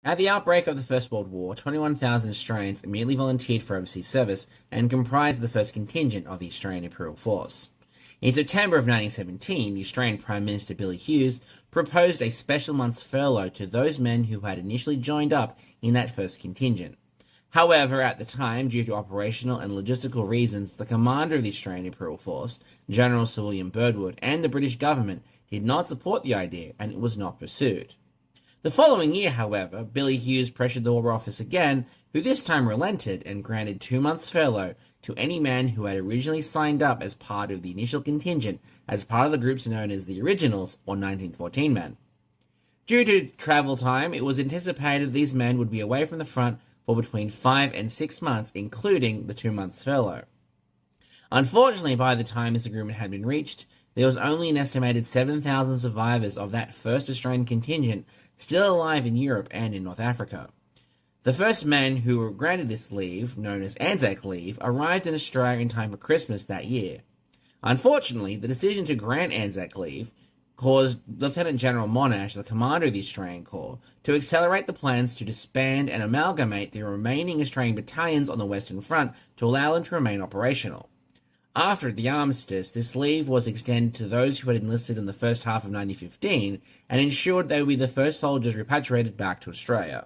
At the outbreak of the First World War, 21,000 Australians immediately volunteered for overseas service and comprised the first contingent of the Australian Imperial Force. In September of 1917, the Australian Prime Minister Billy Hughes proposed a special month's furlough to those men who had initially joined up in that first contingent. However, at the time, due to operational and logistical reasons, the commander of the Australian Imperial Force, General Sir William Birdwood, and the British government did not support the idea, and it was not pursued. The following year, however, Billy Hughes pressured the War Office again, who this time relented and granted 2 months' furlough to any man who had originally signed up as part of the initial contingent as part of the groups known as the Originals, or 1914 men. Due to travel time, it was anticipated these men would be away from the front for between 5 and 6 months, including the 2 months furlough. Unfortunately, by the time this agreement had been reached, there was only an estimated 7,000 survivors of that first Australian contingent still alive in Europe and in North Africa. The first men who were granted this leave, known as ANZAC leave, arrived in Australia in time for Christmas that year. Unfortunately, the decision to grant ANZAC leave caused Lieutenant General Monash, the commander of the Australian Corps, to accelerate the plans to disband and amalgamate the remaining Australian battalions on the Western Front to allow them to remain operational. After the armistice, this leave was extended to those who had enlisted in the first half of 1915 and ensured they would be the first soldiers repatriated back to Australia.